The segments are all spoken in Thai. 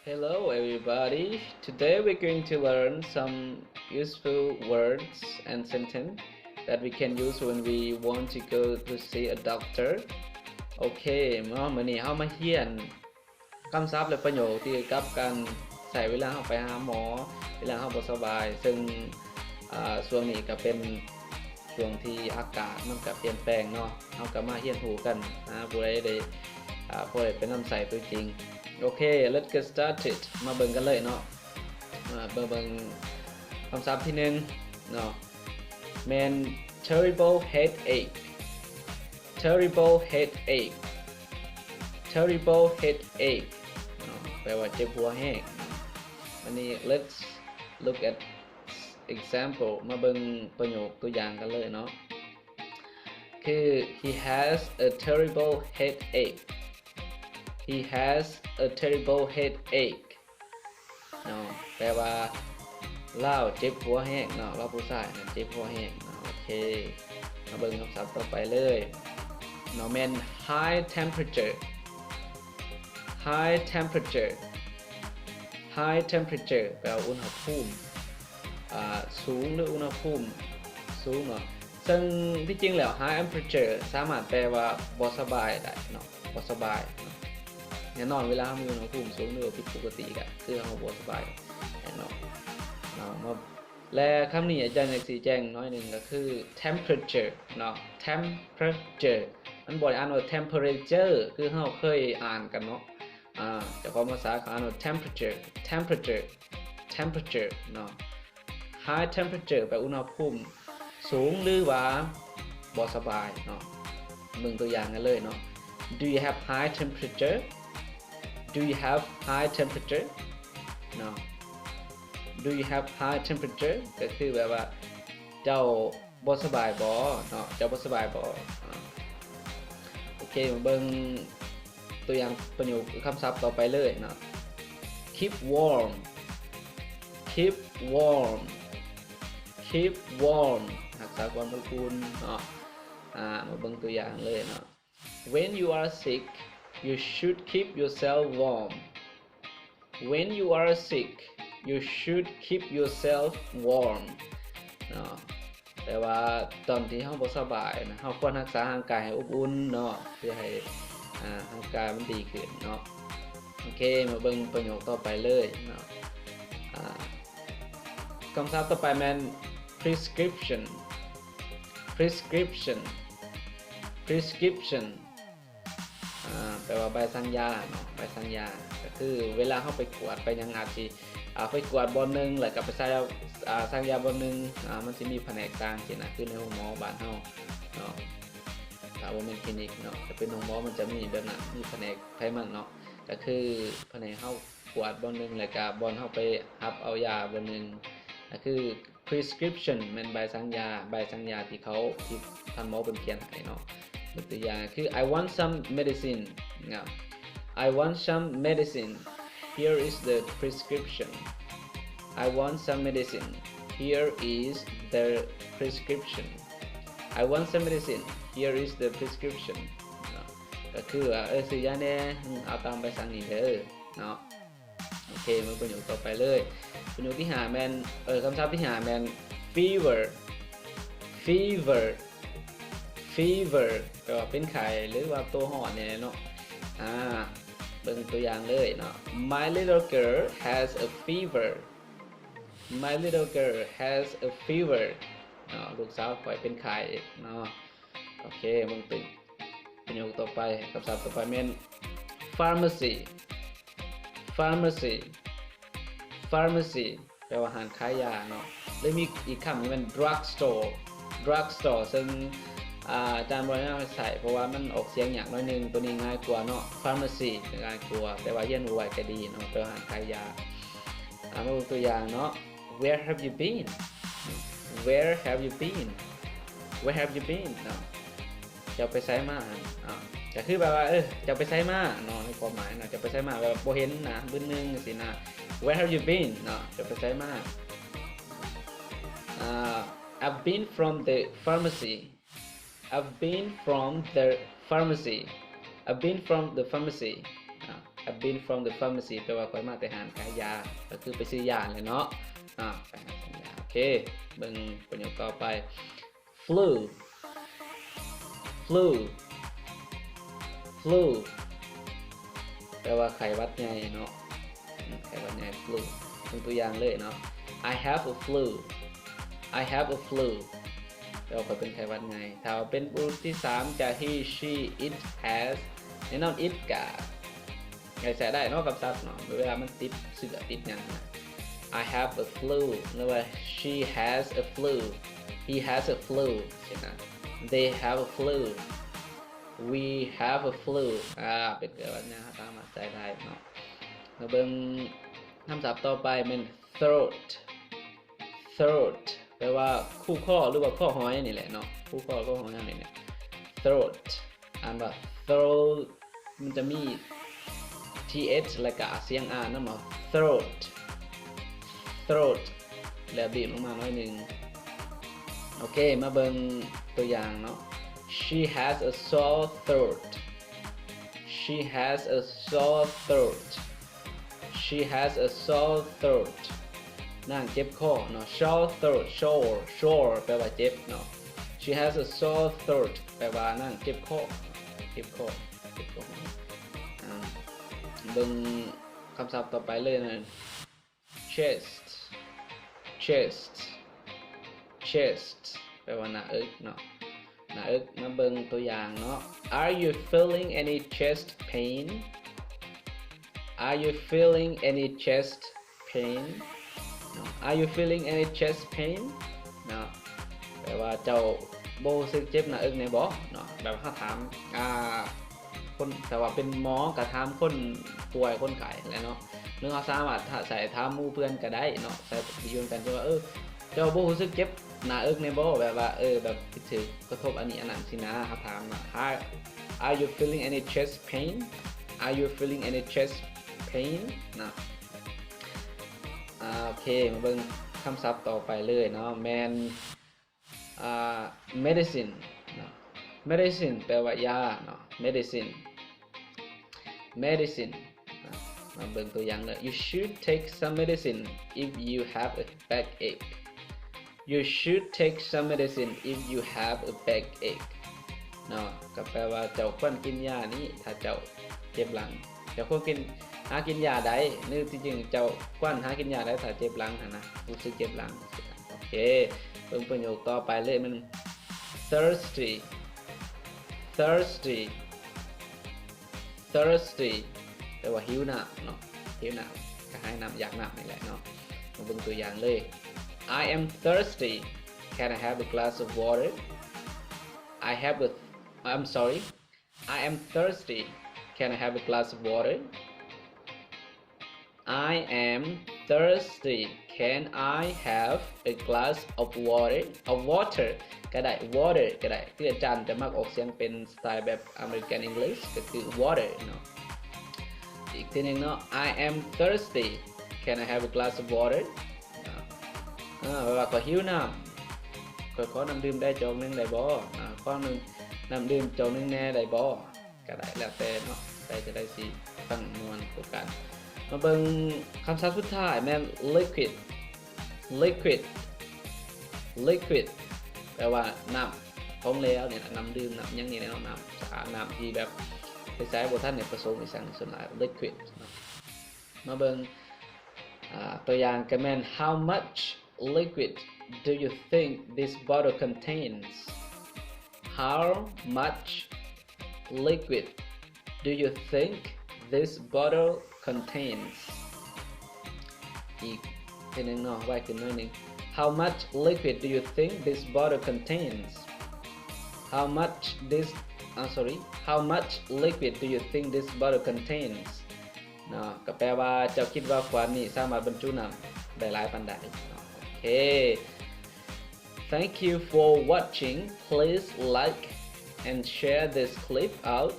Hello everybody. Today we're going to learn some useful words and sentence that we can use when we want to go to see a doctor. โอเคมื้อนี้เฮามาเรียนคำศัพท์และประโยคที่เกี่ยวกับการใช้เวลาเฮาไปหาหมอเวลาเฮาบ่สบายซึ่งช่วงนี้ก็เป็นช่วงที่อากาศมันก็เปลี่ยนแปลงเนาะเฮาก็มาเรียนรู้กันผู้ใดได้ผู้ใดเป็นน้ำใสตัวจริงโอเค let's get started มาเบิ่งกันเลยเนาะเบิ่งคำศัพท์ที่1เนาะ man terrible headache terrible headache terrible headache แปลว่าเจ็บหัวแห้งวันนี้ let's look at example มาเบิ่งประโยคตัวอย่างกันเลยเนาะคือ he has a terrible headache he has a terrible headache เนาะแปลว่าเล่าเจ็บหัวแห้งเนาะเราผู้ชายนะเจ็บหัวแห้งเนาะโอเคมาเบิ่งคำศัพท์ต่อไปเลยเนาะ man high temperature high temperature high temperature แปลว่าอุณหภูมิสูงหรืออุณหภูมิสูงเนาะซึ่งที่จริงแล้ว high temperature สามารถแปลว่าบ่สบายได้เนาะบ่สบายแน่นอนเวลามีอุณหภูมิสูงหรือผิดปกติก็คือเราบ่สบายแน่นอนมาและคำนี้อาจารย์อยากชี้แจงน้อยหนึ่งก็คือ temperature เนาะ temperature มันบ่ได้อ่านว่า temperature คือเราเคยอ่านกันเนาะแต่ความภาษาเขาอ่านว่า temperature temperature temperature เนาะ high temperature แปลอุณหภูมิสูงหรือว่าบ่สบายเนาะมึงตัวอย่างกันเลยเนาะ do you have high temperature do you have high temperature เนาะ do you have high temperature ก็คือแบบว่าเจ้าบ่สบายบ่เนาะเจ้าบ่สบายบ่โอเคมาเบิ่งตัวอย่างประโยคคำศัพท์ต่อไปเลยเนาะ keep warm keep warm keep warm รักษาความอบอุ่นเนาะมาเบิ่งตัวอย่างเลยเนาะ when you are sick you should keep yourself warm when you are sick you should keep yourself warm เนาะแปลว่าตอนที่เราบ่สบายนะเราควรรักษาร่างกายให้อบอุ่นเนาะเพื่อให้ร่างกายมันดีขึ้นเนาะโอเคมาเบิ่งประโยคต่อไปเลยเนาะคำศัพท์ต่อไปมัน prescription prescription prescription แปลว่าใบสั่งยาเนาะใบสั่งยาก็คือเวลาเข้าไปกวดไปยังอาจสิไปกวดบอนนึงแล้วก็ไปสั่งยาบอนนึงมันสิมีแผนกต่างสินะคือในห้องหมอบ้านเฮาเนาะถ้าว่าเป็นคลินิกเนาะจะเป็นห้องหมอมันจะมีแบบนั้นมีแผนกไผมันเนาะก็คือแผนกเฮากวดบอนนึงแล้วก็บอนเฮาไปรับเอายาบอนนึงก็คือ prescription มันใบสั่งยาที่เขาที่ท่านหมอเป็นเขียนให้เนาะตัวอย่างคือ I want some medicine เนาะ I want some medicine here is the prescription I want some medicine here is the prescription I want some medicine here is the prescription ก็คือซื้อยาแน่เอาตามใบสั่งนี่เด้อเนาะโอเคมาประโยคต่อไปเลยประโยคที่5แมนคำศัพท์ที่5แมน fever fever fever แปลว่าเป็นไข้หรือว่าตัวห่อนเนี่ยเนาะเบิ่งตัวอย่างเลยเนาะ My little girl has a fever My little girl has a fever เนาะลูกสาวข่อยเป็นไข้เนาะโอเคมึงตึงประโยคต่อไปคำศัพท์ต่อไปแม่น pharmacy pharmacy pharmacy แปลว่าร้านขายยาเนาะแล้วมีอีกคำนึงเป็น drugstore drugstore ซึ่งอาจารย์บริหารใส่เพราะว่ามันออกเสียงอย่างน้อยนึงตัวนี้ง่ายกว่าเนาะ pharmacy ง่ายกว่าแต่ว่าเรียนรู้ไว้ก็ดีเนาะแปลว่าร้านขายยามาดูตัวอย่างเนาะ where have you been where have you been where have you been เนาะจะไปไสมาก็คือแบบว่าจะไปไสมาเนาะในความหมายเนาะจะไปไสมาแบบบ่เห็นนะบึ้นนึงสินะ where have you been เนาะจะไปไสมาI've been from the pharmacy I've been from the pharmacy I've been from the pharmacy I've been from the pharmacy แปลว่าข้อยมาแต่หานขายยาก็คือไปซื้อยาเลยเนาะไปหาซื้อยาโอเคเบิ่งประโยคต่อไป flu flu flu แปลว่าไข้หวัดใหญ่เนาะไข้หวัดใหญ่ flu เป็นตัวอย่างเลยเนาะ I have a flu I have a flu แปลว่าเป็นไข้หวัดใหญ่ถ้าเป็นบุรุษที่3จะ he she it has แน่นอน it กะใช้ได้เนาะกับศัพท์เนาะเวลามันติดเสื้อติดหยังนะ I have a flu หรือว่า she has a flu he has a flu ใช่ไหม they have a flu we have a flu เป็นเกิดวันนี้ตามมาใส่ได้เนาะมาเบิ่งคำศัพท์ต่อไปเป็น throat throat แปลว่าคู่ข้อหรือว่าข้อห้อยนี่แหละเนาะคู่ข้อข้อห้อยนี่เนี่ย throat อ่านว่า throat มันจะมี th แล้วก็เสียงนั่นเนาะ throat throat แล้วบีบลงมาหน่อยหนึ่งโอเคมาเบิ่งตัวอย่างเนาะ she has a sore throat she has a sore throat she has a sore throat นางเจ็บคอเนาะ sore throat sore แปลว่าเจ็บเนาะ she has a sore throat แปลว่านางเจ็บคอเจ็บคอเบิ่งคำศัพท์ต่อไปเลยนะ chest chest chest แปลว่าหน้าอกเนาะหน้าอกมาเบิ่งตัวอย่างเนาะ Are you feeling any chest pain Are you feeling any chest pain no. Are you feeling any chest pain เนาะแปลว่าเจ้าบ่รู้สึกเจ็บหน้าอกในบ่เนาะแบบถ้าถามคนแต่ว่าเป็นหมอก็ถามคนป่วยคนไข้แหละเนาะหรือเขาสามารถใส่ถามหมู่เพื่อนก็ได้เนาะใส่ยืนกันว่าเจ้าบ่รู้สึกเจ็บหน้าอกในบ่แบบว่าแบบถือกระทบอันนี้อันนั้นสินะครับถามว่า Are you feeling any chest pain Are you feeling any chest pain นะโอเคมาเบิ่งคำศัพท์ต่อไปเลยเนาะ medicine เนาะ medicine แปลว่ายาเนาะ medicine มาเบิ่งตัวอย่างเลย You should take some medicine if you have a backache You should take some medicine if you have a backache เนาะก็แปลว่าเจ้าควรกินยานี้ถ้าเจ้าเจ็บหลังเจ้าควรหากินยาใดนึกที่จริงเจ้าควรหากินยาใดถ้าเจ็บหลังนะรู้สึกเจ็บหลังโอเคเบิ่งประโยคต่อไปเลยมัน thirsty แปลว่าหิวน้ำเนาะหิวน้ำก็ให้น้ำอยากน้ำนี่แหละเนาะมาเบิ่งตัวอย่างเลย I am thirsty can I have a glass of water I'm sorry I am thirsty can I have a glass of water I am thirsty can I have a glass of water ก็ได้ water ก็ได้คืออาจารย์จะมักออกเสียงเป็นสไตล์แบบ American English ก็คือ water เนาะอีกทีนึงเนาะ I am thirsty can I have a glass of water แปลว่าขอหิวน้ำขอน้ำดื่มได้จอกนึงได้บ่ขอน้ำดื่มจอกนึงแน่ได้บ่ก็ได้แล้วแต่เนาะแต่จะได้สิฟังนวลกว่ากันมาเบิ่งคำศัพท์สุดท้ายแม่น liquid แปลว่าน้ำของเหลวเนี่ยน้ำดื่มน้ำยังนี่แหละน้ำสะอาดน้ำที่แบบใช้บ่ทันในผสมอีสังส่วนหลาย liquid มาเบิ่งตัวอย่างก็แม่น how much liquid do you think this bottle contains How much liquid do you think this bottle contains อีกทีนึงเนาะไว้ขึ้นหน่อยนึง How much liquid do you think this bottle contains How much liquid do you think this bottle contains เนาะก็แปลว่าเจ้าคิดว่าขวดนี้สามารถบรรจุน้ำได้หลายปานใดโอเค Thank you for watching. Please like and share this clip out.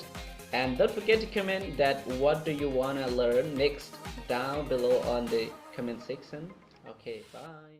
And don't forget to comment that what do you want to learn next down below on the comment section. Okay, bye.